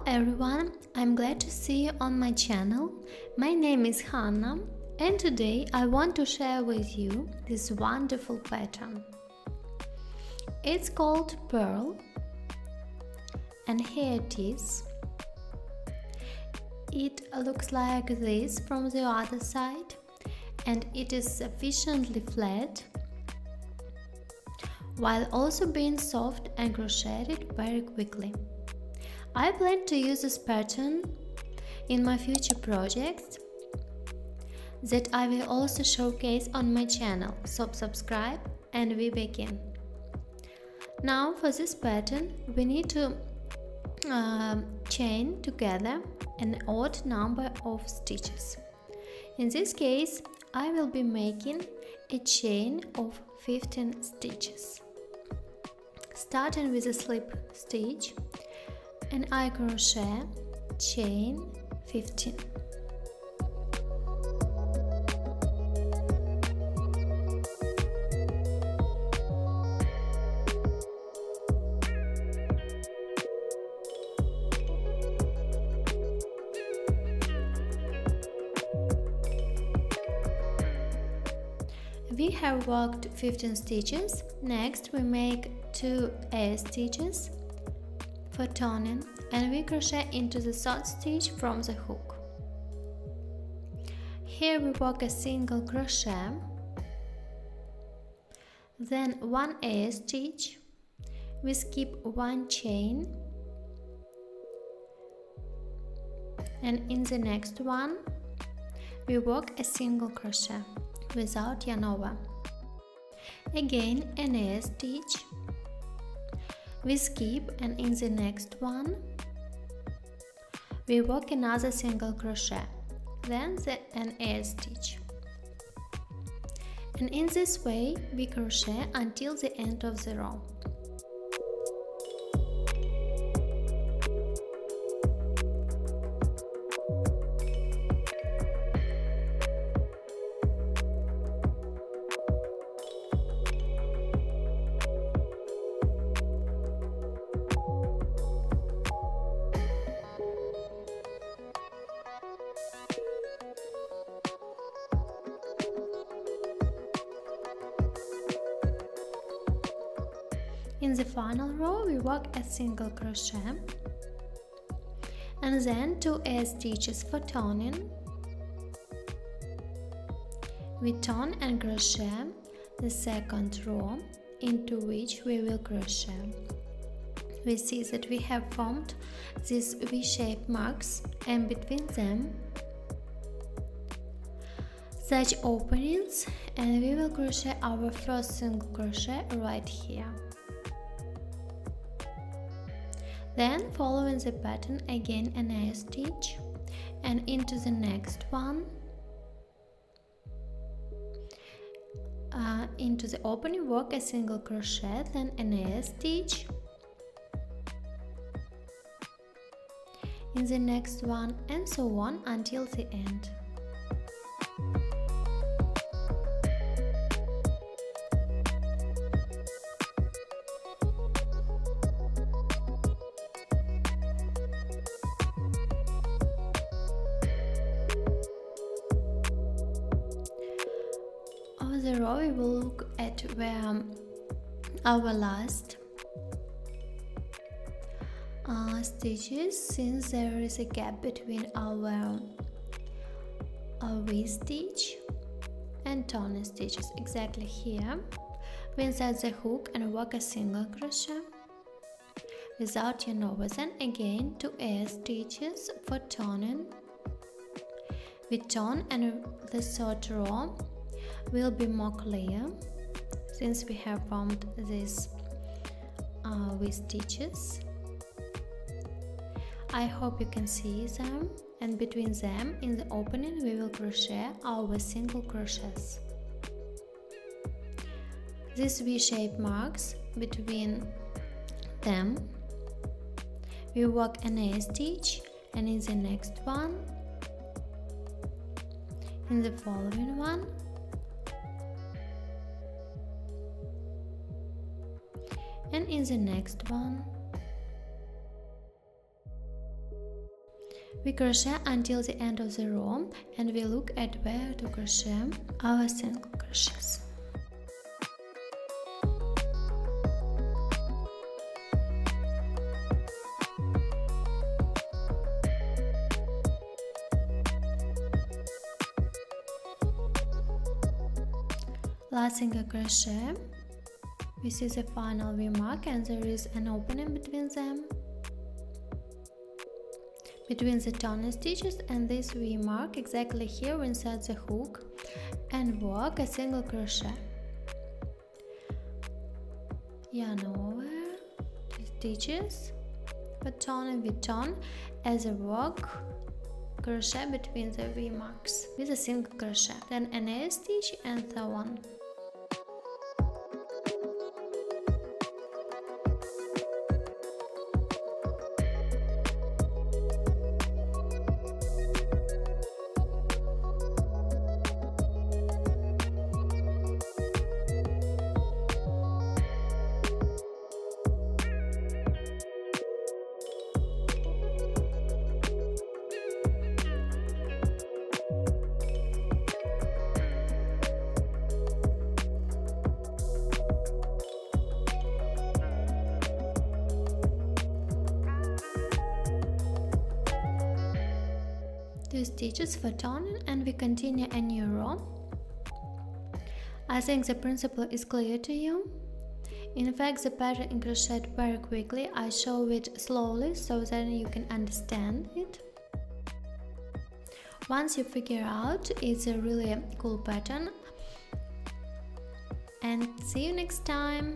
Hello everyone, I'm glad to see you on my channel. My name is Hannah and today I want to share with you this wonderful pattern. It's called Pearl and here it is. It looks like this from the other side and it is sufficiently flat while also being soft and crocheted very quickly. I plan to use this pattern in my future projects that I will also showcase on my channel, so subscribe and we begin. Now for this pattern we need to chain together an odd number of stitches. In this case I will be making a chain of 15 stitches. Starting with a slip stitch, and I crochet chain 15. We have worked 15 stitches. Next we make 2 A stitches for turning and we crochet into the third stitch from the hook. Here we work a single crochet, then 1 A stitch, we skip 1 chain, and in the next one we work a single crochet without yarn over. Again an A stitch, we skip, and in the next one we work another single crochet, then an A stitch, and in this way we crochet until the end of the row. In the final row we work a single crochet and then 2 A stitches for turning. We turn and crochet the second row into which we will crochet. We see that we have formed these V-shaped marks and between them such openings, and we will crochet our first single crochet right here. Then following the pattern again an A stitch and into the next one, into the opening work a single crochet, then an A stitch, in the next one, and so on until the end. The row we will look at where our last stitches, since there is a gap between our V stitch and turning stitches. Exactly here we insert the hook and work a single crochet without yarn over, then again 2 A stitches for turning. We turn and the third row will be more clear since we have formed these V stitches. I hope you can see them, and between them in the opening we will crochet our single crochets. These V-shaped marks, between them we work an A stitch, and in the next one, in the following one, and in the next one, We crochet until the end of the row and we look at where to crochet our single crochets. Last single crochet, we see the final V mark and there is an opening between them, between the turning stitches and this V mark. Exactly here we insert the hook and work a single crochet, yarn over the stitches for turning, we turn as a work crochet between the V marks with a single crochet, then an A stitch and so on. Two stitches for turning and we continue a new row. I think the principle is clear to you. In fact, the pattern is crocheted very quickly. I show it slowly so that you can understand it. Once you figure out, it's a really cool pattern. And see you next time.